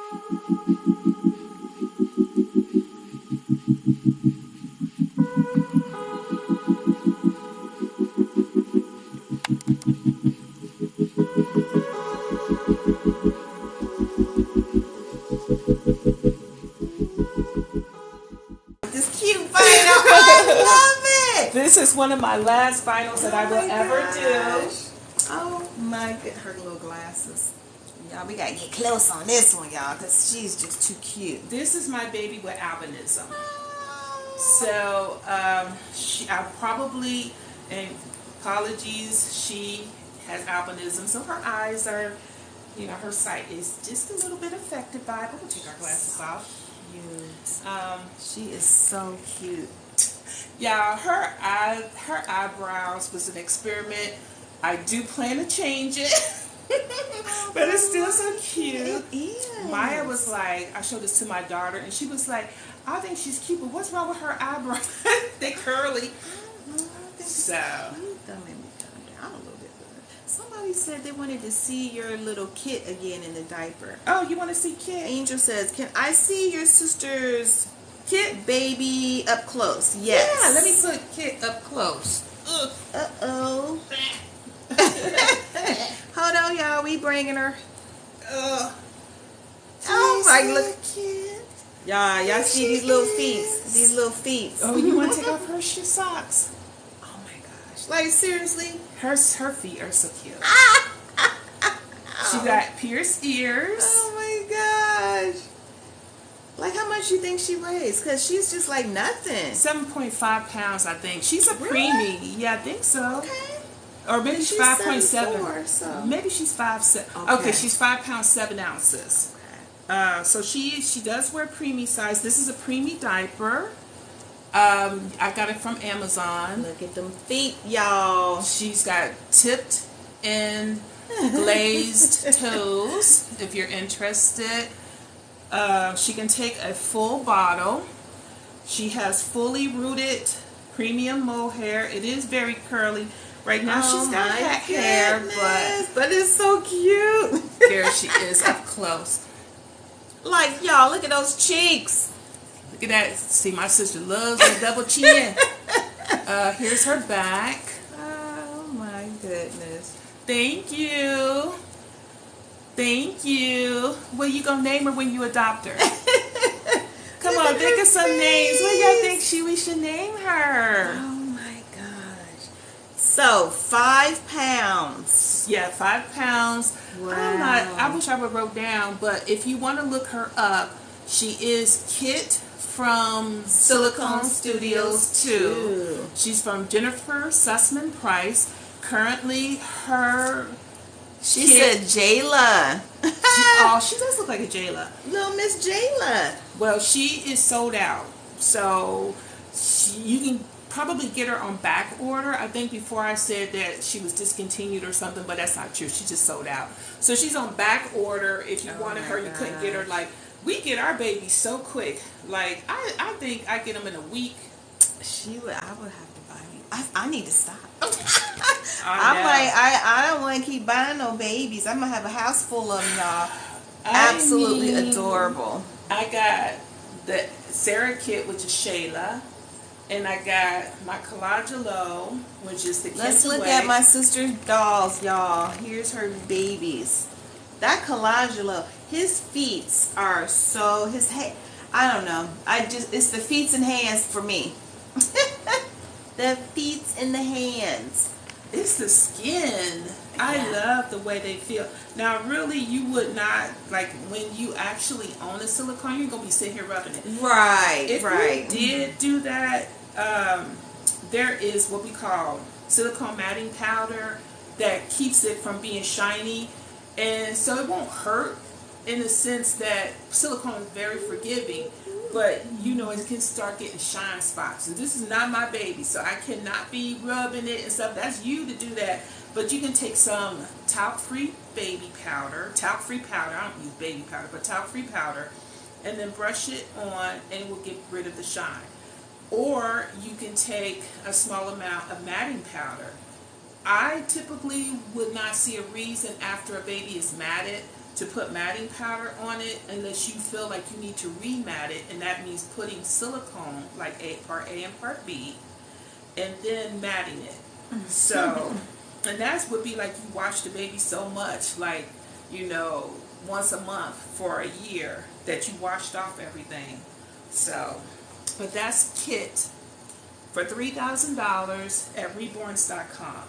This cute vinyl. I love it. This is one of my last vinyls that I will ever do. Oh my god, her little glasses. Y'all, we gotta get close on this one, y'all, because she's just too cute. This is my baby with albinism. So, I probably, and apologies, she has albinism, so her eyes are, her sight is just a little bit affected by it. We'll take our glasses off. Cute. She is so cute. Yeah, her eyebrows was an experiment. I do plan to change it. But it's still so cute. It is. Maya was like, I showed this to my daughter, and she was like, I think she's cute, but what's wrong with her eyebrows? They curly. So. Let me calm down a little bit. Somebody said they wanted to see your little Kit again in the diaper. Oh, you want to see Kit? Angel says, can I see your sister's Kit baby up close? Yes. Yeah, let me put Kit up close. Uh-oh. Hold on, y'all. We bringing her. Oh my, look. Y'all see these little feet? These little feet. Oh, you want to take off her socks? Oh my gosh. Like, seriously? Her feet are so cute. She got pierced ears. Oh my gosh. Like, how much you think she weighs? Because she's just like nothing. 7.5 pounds, I think. She's a preemie. Yeah, I think so. Okay. Or maybe she's 5.7. So. Maybe she's 5'7". Okay, she's 5 pounds 7 ounces. Okay. So she does wear preemie size. This is a preemie diaper. I got it from Amazon. Look at them feet, y'all. She's got tipped and glazed toes. If you're interested, she can take a full bottle. She has fully rooted premium mohair. It is very curly. Right now she's got cat hair, but it's so cute. There she is up close. Like, y'all, look at those cheeks. Look at that. See, my sister loves a double chin. Here's her back. Oh my goodness. Thank you. Thank you. What you gonna name her when you adopt her? Come on, think of some names. What do y'all think we should name her? Oh my gosh. So 5 pounds. Yeah, 5 pounds. Wow. I wish I would wrote down, but if you want to look her up, she is Kit from Silicone Studios 2. She's from Jennifer Sussman Price. Currently, she said Jayla. She does look like a Jayla. Little Miss Jayla. Well, she is sold out, so you can probably get her on back order. I think before I said that she was discontinued or something, but that's not true. She just sold out. So she's on back order. If you wanted her, you couldn't get her. Like, we get our babies so quick. Like, I think I get them in a week. I would have to buy me. I need to stop. I'm like, I don't want to keep buying no babies. I'm going to have a house full of them, y'all. Absolutely adorable. I got the Sarah Kit, which is Shayla. And I got my Colagelo, which is the Let's look at my sister's dolls, y'all. Here's her babies. That Colagelo, his feet are so, I don't know. It's the feet and hands for me. The feet and the hands. It's the skin. Yeah. I love the way they feel. Now, really, you would not, like, when you actually own a silicone, you're going to be sitting here rubbing it. Right, if you did do that, there is what we call silicone matting powder that keeps it from being shiny. And so it won't hurt in the sense that silicone is very forgiving. But, it can start getting shine spots. And this is not my baby, so I cannot be rubbing it and stuff. That's you to do that. But you can take some talc-free baby powder. Talc-free powder. I don't use baby powder, but talc-free powder. And then brush it on, and it will get rid of the shine. Or you can take a small amount of matting powder. I typically would not see a reason after a baby is matted to put matting powder on it unless you feel like you need to remat it, and that means putting silicone, like part A and part B, and then matting it. So, and that's would be like you wash the baby so much, like, you know, once a month for a year, that you washed off everything. So, but that's kit for $3,000 at reborns.com.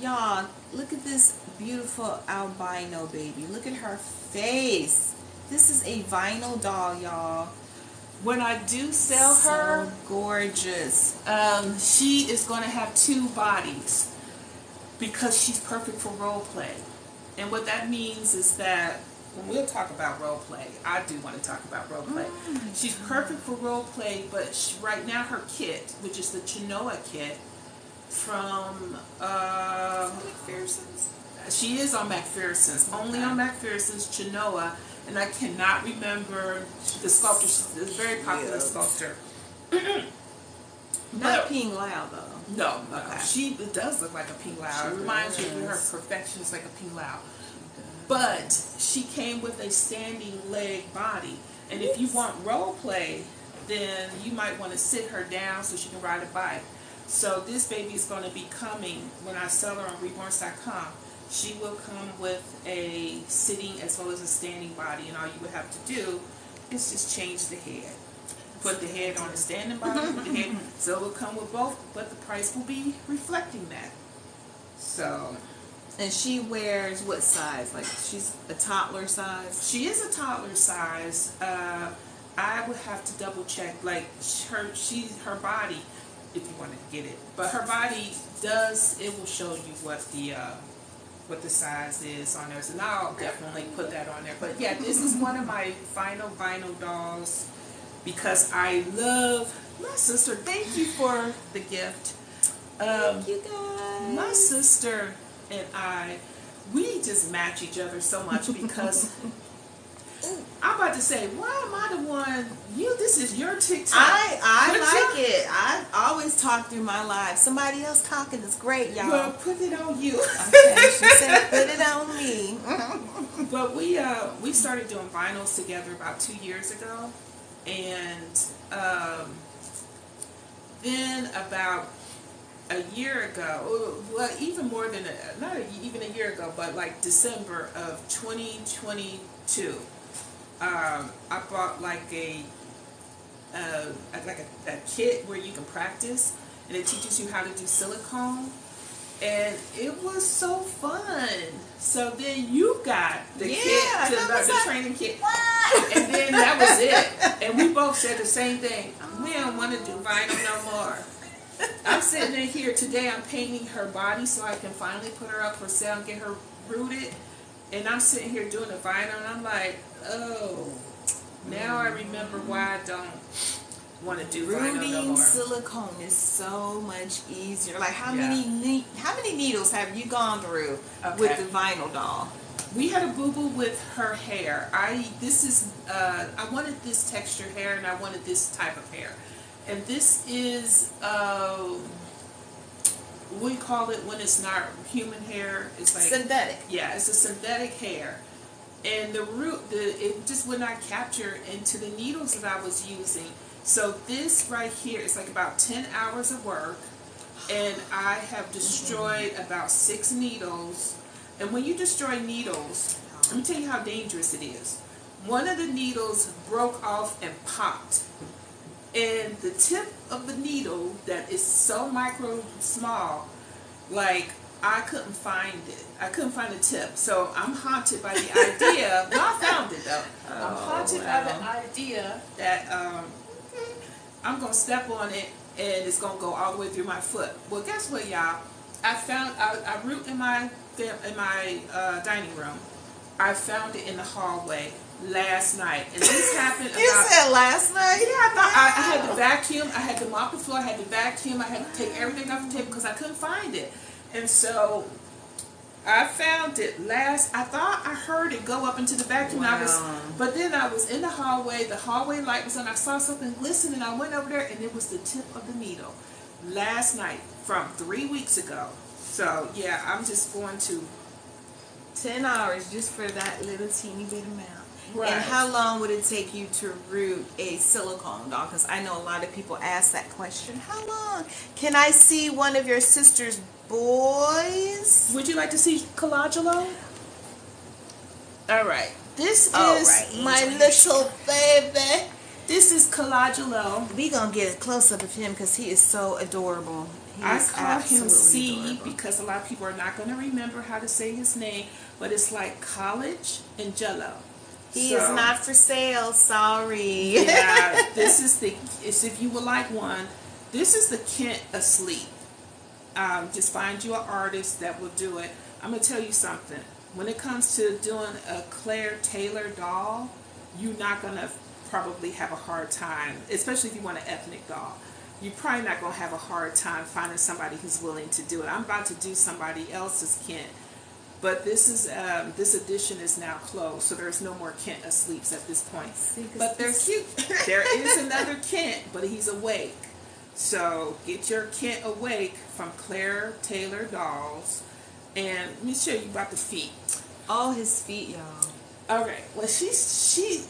Y'all, look at this beautiful albino baby. Look at her face. This is a vinyl doll, y'all. When I do sell her, So gorgeous. she is going to have 2 bodies because she's perfect for role play. And what that means is that when we'll talk about role play, I do want to talk about role play. She's perfect for role play, but right now her kit, which is the Chinoa kit from McPherson's. she is on McPherson's, only on McPherson's, Chinoa, and I cannot remember the sculptor. She's a very popular sculptor. Not Ping Lao though. No, Okay. it does look like a Ping Lao. She It reminds you of her does. perfection is like a Ping Lao. But she came with a standing leg body. And if you want role play, then you might want to sit her down so she can ride a bike. So this baby is going to be coming, when I sell her on reborns.com, she will come with a sitting as well as a standing body. And all you would have to do is just change the head. Put the head on a standing body, put the head, so it will come with both, but the price will be reflecting that. So, And she wears what size? Like she's a toddler size? she is a toddler size. I would have to double check, like her body, if you want to get it. But her body it will show you what the size is on there. And I'll definitely put that on there. But yeah, this is one of my final vinyl dolls because I love my sister. Thank you for the gift. Thank you guys. My sister and I, we just match each other so much because I'm about to say, why am I the one? This is your TikTok. I like it. I always talk through my live. Somebody else talking is great, y'all. Well, put it on you. Okay, she said put it on me. But we started doing vinyls together about 2 years ago, and then about a year ago, well, even more than not even a year ago, but like December of 2022, I bought like a kit where you can practice, and it teaches you how to do silicone, and it was so fun. So then you got the kit, the training kit, and then that was it. And we both said the same thing. We don't want to do vinyl no more. I'm sitting in here today. I'm painting her body so I can finally put her up for sale and get her rooted. And I'm sitting here doing the vinyl, and I'm like, oh, now I remember why I don't want to do vinyl no Rooting more. silicone is so much easier. Like how many needles have you gone through with the vinyl doll? We had a boo-boo with her hair. I wanted this texture hair, and I wanted this type of hair. And this is, we call it when it's not human hair. It's like synthetic. Yeah, it's a synthetic hair. And the root, it just would not capture into the needles that I was using. So this right here is like about 10 hours of work. And I have destroyed about 6 needles. And when you destroy needles, let me tell you how dangerous it is. One of the needles broke off and popped. And the tip of the needle that is so micro small, like I couldn't find it. I couldn't find the tip. So I'm haunted by the idea. Well, I found it though. I'm haunted by the idea that I'm going to step on it and it's going to go all the way through my foot. Well, guess what, y'all? I root in my dining room. I found it in the hallway last night, and this happened about... You said last night? Yeah, I thought I had to vacuum, I had to mop the floor, I had to vacuum, I had to take everything off the table because I couldn't find it. And so I found it I thought I heard it go up into the vacuum. Wow. But then I was in the hallway light was on, I saw something glisten, and I went over there, and it was the tip of the needle last night from 3 weeks ago. So yeah, I'm just going to 10 hours just for that little teeny bit amount. Right. And how long would it take you to root a silicone doll? Because I know a lot of people ask that question. How long? Can I see one of your sister's boys? Would you like to see Collagelo? All right. This is my little baby. This is Collagelo. We gonna get a close up of him because he is so adorable. I call him C adorable. because a lot of people are not going to remember how to say his name, but it's like college and Jello. He is not for sale. Sorry. Yeah, this is if you would like one, this is the Kent asleep. Just find you an artist that will do it. I'm gonna tell you something. When it comes to doing a Claire Taylor doll, you're not gonna probably have a hard time, especially if you want an ethnic doll. You're probably not gonna have a hard time finding somebody who's willing to do it. I'm about to do somebody else's Kent. But this is this edition is now closed, so there's no more Kent asleeps at this point. But they're cute. There is another Kent, but he's awake. So get your Kent awake from Claire Taylor Dolls, and let me show you about the feet. Oh, his feet, y'all. Okay, well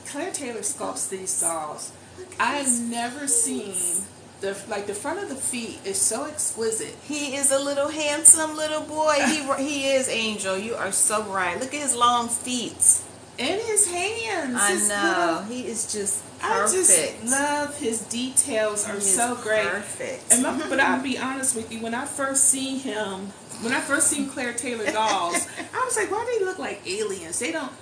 Claire Taylor sculpts these dolls. I've never seen the front of the feet is so exquisite. He is a little handsome little boy. He is, Angel. You are so right. Look at his long feet and his hands. I know. He is just perfect. I just love his details are so great. Perfect. But I'll be honest with you, when I first seen Claire Taylor dolls, I was like, why do they look like aliens? They don't.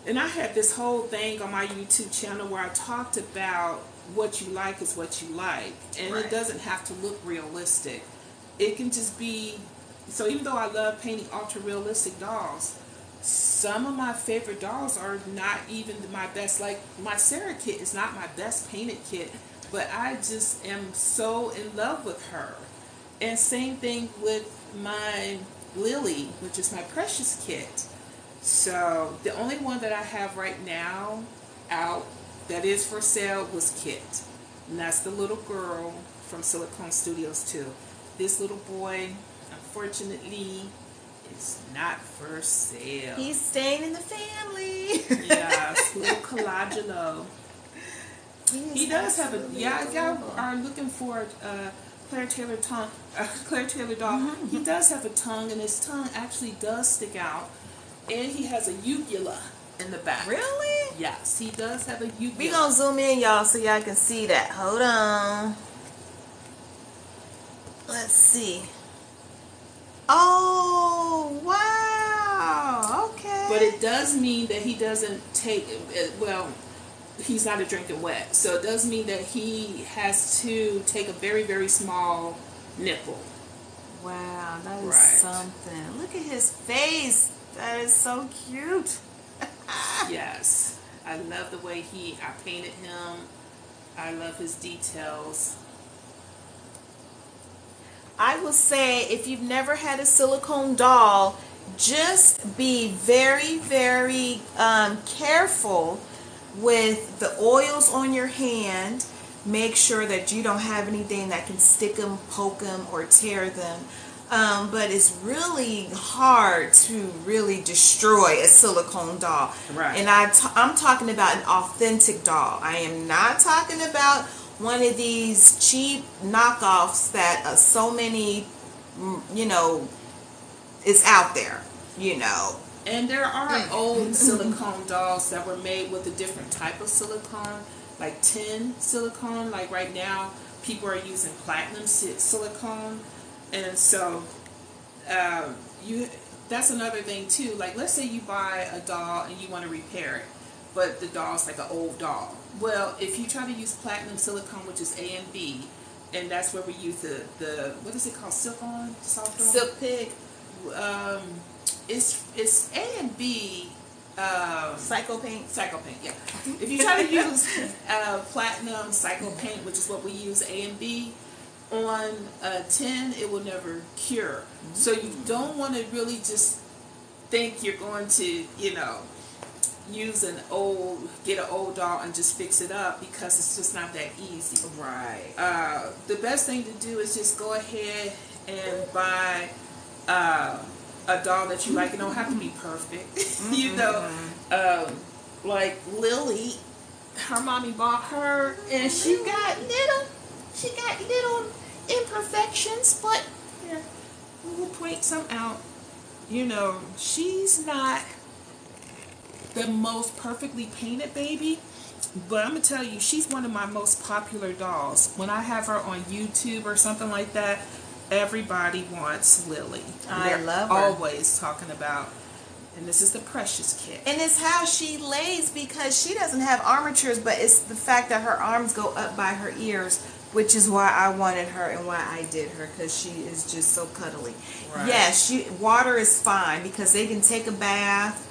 And I had this whole thing on my YouTube channel where I talked about what you like is what you like, and it doesn't have to look realistic. It can just be. So even though I love painting ultra realistic dolls, some of my favorite dolls are not even my best. Like my Sarah kit is not my best painted kit, but I just am so in love with her. And same thing with my Lily, which is my Precious kit. So the only one that I have right now out that is for sale was Kit, and that's the little girl from Silicone Studios too. This little boy, unfortunately, is not for sale. He's staying in the family. Yes, little Collagelo. He does have a y'all are looking for Claire Taylor tongue, Claire Taylor doll. Mm-hmm. He does have a tongue, and his tongue actually does stick out, and he has a uvula in the back. Really? Yes, he does have a uvula. We gonna zoom in, y'all, so y'all can see that. Hold on. Let's see. Oh, wow. Okay. But it does mean that he doesn't take, well, he's not a drinking wet. So it does mean that he has to take a very, very small nipple. Wow, that is something. Look at his face. That is so cute. Yes. I love the way I painted him. I love his details. I will say, if you've never had a silicone doll, just be very, very careful with the oils on your hand. Make sure that you don't have anything that can stick them, poke them, or tear them. But it's really hard to really destroy a silicone doll. Right. And I'm talking about an authentic doll. I am not talking about one of these cheap knockoffs that so many, is out there, And there are old silicone dolls that were made with a different type of silicone, like tin silicone. Like right now, people are using platinum silicone. And so, that's another thing too. Like, let's say you buy a doll and you want to repair it, but the doll's like an old doll. Well, if you try to use platinum silicone, which is A and B, and that's where we use the what is it called? Silk-on? Soft on? Silk Pig. It's A and B. Psycho paint. Psycho paint, yeah. If you try to use platinum Psycho paint, which is what we use, A and B, on tin, it will never cure. So you don't want to really just think you're going to, use get an old doll and just fix it up, because it's just not that easy. Right. The best thing to do is just go ahead and buy a doll that you like. It don't have to be perfect. You know, like Lily, her mommy bought her, and she got little imperfections, but yeah, we'll point some out. You know, she's not the most perfectly painted baby, but I'm gonna tell you, she's one of my most popular dolls. When I have her on YouTube or something like that, everybody wants Lily. I love her. Always talking about, and this is the Precious kit. And it's how she lays, because she doesn't have armatures, but it's the fact that her arms go up by her ears, which is why I wanted her and why I did her, because she is just so cuddly. Right. Yes, water is fine because they can take a bath,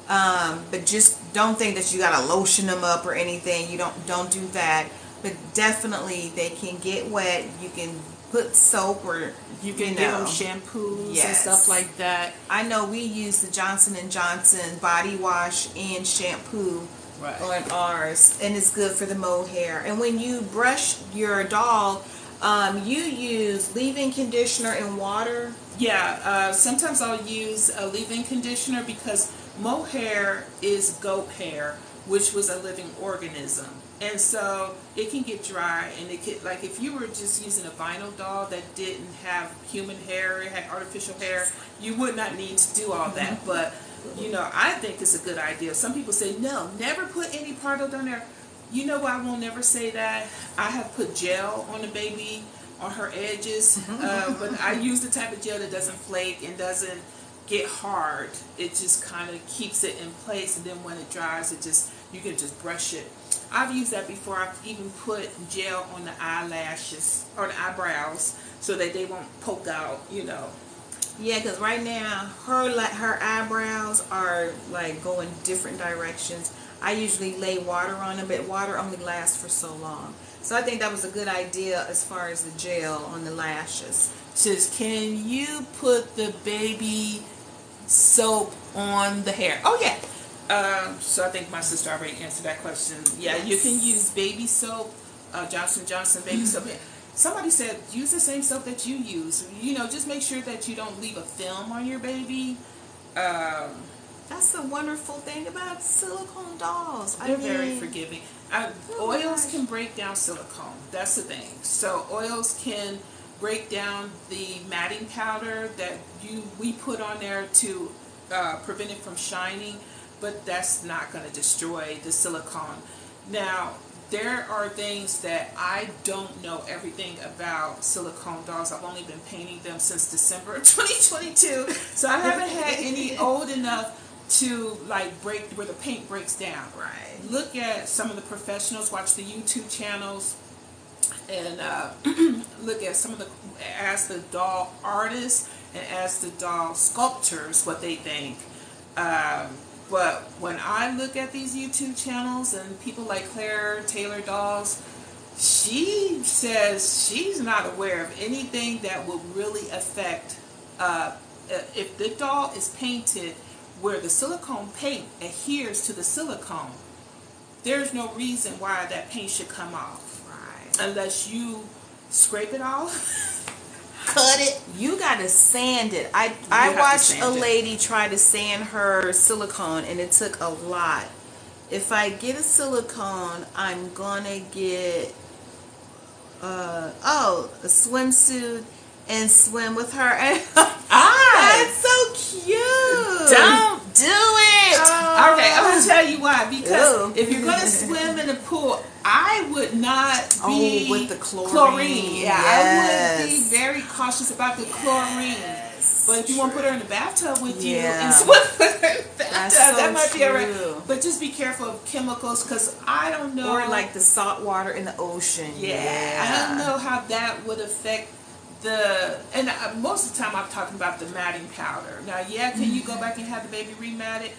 but just don't think that you gotta lotion them up or anything. You don't do that. But definitely they can get wet. You can put soap, or you can give them shampoos and stuff like that. I know we use the Johnson & Johnson body wash and shampoo on ours, and it's good for the mohair. And when you brush your doll, you use leave-in conditioner and water. Yeah, sometimes I'll use a leave-in conditioner because mohair is goat hair, which was a living organism. And so it can get dry, and it can, like if you were just using a vinyl doll that didn't have human hair, it had artificial hair, you would not need to do all that. But, you know, I think it's a good idea. Some people say, no, never put any product on there. You know why I won't never say that? I have put gel on the baby, on her edges, but I use the type of gel that doesn't flake and doesn't get hard. It just kind of keeps it in place, and then when it dries, you can just brush it. I've used that before. I've even put gel on the eyelashes or the eyebrows so that they won't poke out, you know. Yeah, because right now her eyebrows are like going different directions. I usually lay water on them, but water only lasts for so long. So I think that was a good idea as far as the gel on the lashes. Says, can you put the baby soap on the hair? Oh yeah. So I think my sister already answered that question. Yeah, yes. You can use baby soap, Johnson & Johnson baby soap. Somebody said use the same soap that you use. You know, just make sure that you don't leave a film on your baby. That's the wonderful thing about silicone dolls. They're very forgiving. Oils can break down silicone. That's the thing. So oils can break down the matting powder that we put on there to prevent it from shining, but that's not going to destroy the silicone. Now, there are things that I don't know everything about silicone dolls. I've only been painting them since December of 2022, so I haven't had any old enough to like break where the paint breaks down. Right. Look at some of the professionals, watch the YouTube channels, and look at ask the doll artists and ask the doll sculptors what they think. But when I look at these YouTube channels and people like Claire Taylor Dolls, she says she's not aware of anything that will really affect, if the doll is painted where the silicone paint adheres to the silicone, there's no reason why that paint should come off. Right. Unless you scrape it off. Cut it. You gotta sand it. I watched a lady try to sand her silicone, and it took a lot. If I get a silicone, I'm gonna get a swimsuit and swim with her. That's so cute. Don't do it. Okay, I'm gonna tell you why. Because if you're gonna swim in the pool, I would not be with the chlorine. Yeah, yes. I would be very cautious about the chlorine. Yes, but if you want to put her in the bathtub with you yeah. and swim with her in the bathtub, so that might be alright. true. But just be careful of chemicals, because I don't know. Or like the salt water in the ocean. Yeah, I don't know how that would affect and most of the time I'm talking about the matting powder. Now, yeah, can you go back and have the baby rematted?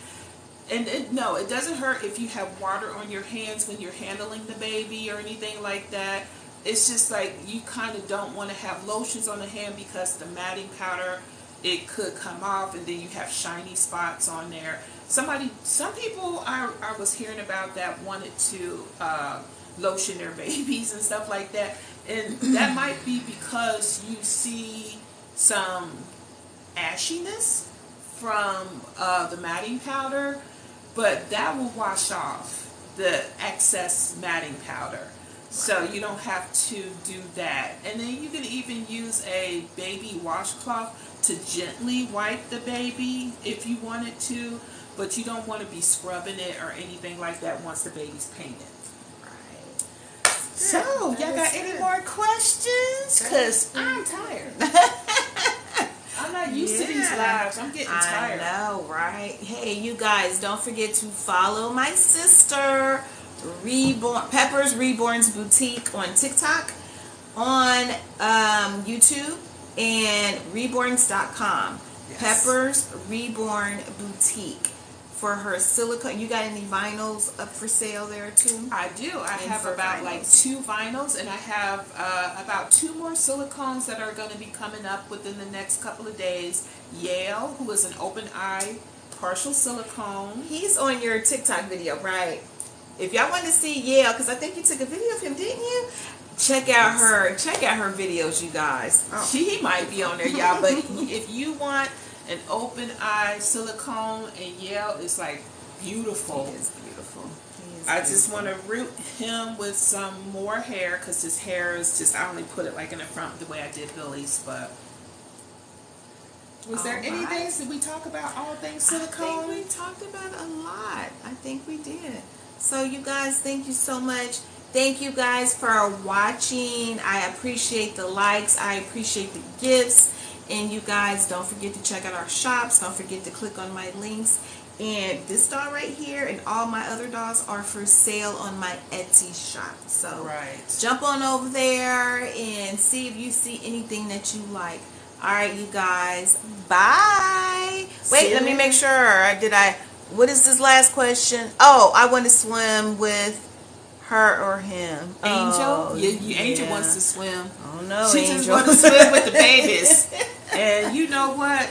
And no, it doesn't hurt if you have water on your hands when you're handling the baby or anything like that. It's just like you kind of don't want to have lotions on the hand because the matting powder, it could come off and then you have shiny spots on there. Some people I was hearing about that wanted to lotion their babies and stuff like that. And that might be because you see some ashiness from the matting powder, but that will wash off the excess matting powder. So you don't have to do that. And then you can even use a baby washcloth to gently wipe the baby if you wanted to, but you don't want to be scrubbing it or anything like that once the baby's painted. Right. So, y'all got any more questions? Because I'm tired. I'm not used to these lives. I'm getting tired. I know, right? Hey, you guys, don't forget to follow my sister, Pepper's Reborn's Boutique on TikTok, on YouTube, and reborns.com. Yes. Pepper's Reborn Boutique for her silicone. You got any vinyls up for sale there too? I do. I have about like 2 vinyls, and I have about 2 more silicones that are going to be coming up within the next couple of days. Yale, who is an open eye partial silicone. He's on your TikTok video, right? If y'all want to see Yale, because I think you took a video of him, didn't you? Check out her videos, you guys. Oh. He might be on there, y'all. But if you want an open eye silicone, and Yale is like beautiful. He is beautiful. I just want to root him with some more hair, because his hair is just, I only put it like in the front the way I did Billy's. But was there anything that we talk about, all things silicone? I think we talked about a lot. I think we did. So you guys, thank you so much. Thank you guys for watching. I appreciate the likes. I appreciate the gifts. And you guys, don't forget to check out our shops. Don't forget to click on my links. And this doll right here and all my other dolls are for sale on my Etsy shop. So jump on over there and see if you see anything that you like. All right, you guys. Bye. Wait, let me make sure. What is this last question? Oh, I want to swim with her or him. Angel? Oh, Angel wants to swim. Oh no, she Angel. Just wants to swim with the babies. And you know what?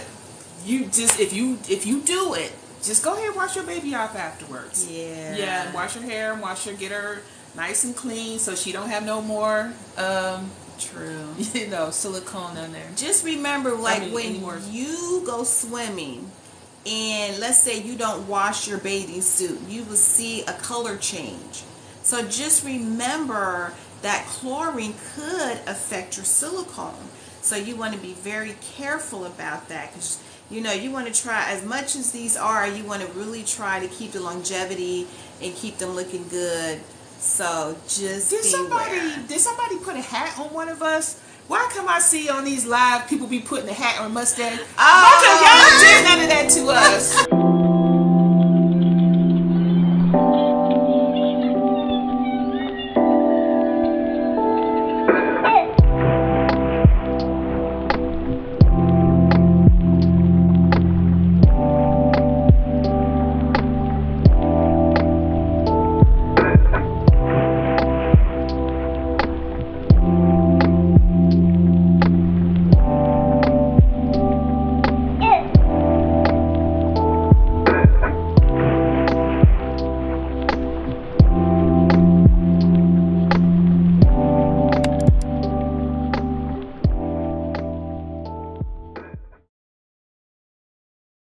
You just if you do it, just go ahead and wash your baby off afterwards. Yeah. Yeah, and wash her hair and get her nice and clean so she don't have no more silicone on there. Just remember, like, when you go swimming and let's say you don't wash your bathing suit, you will see a color change. So just remember that chlorine could affect your silicone. So you want to be very careful about that, because you want to try, as much as these are, you want to really try to keep the longevity and keep them looking good. So just did somebody put a hat on one of us? Why come I see on these live people be putting a hat or a mustache? How come y'all did none of that to us?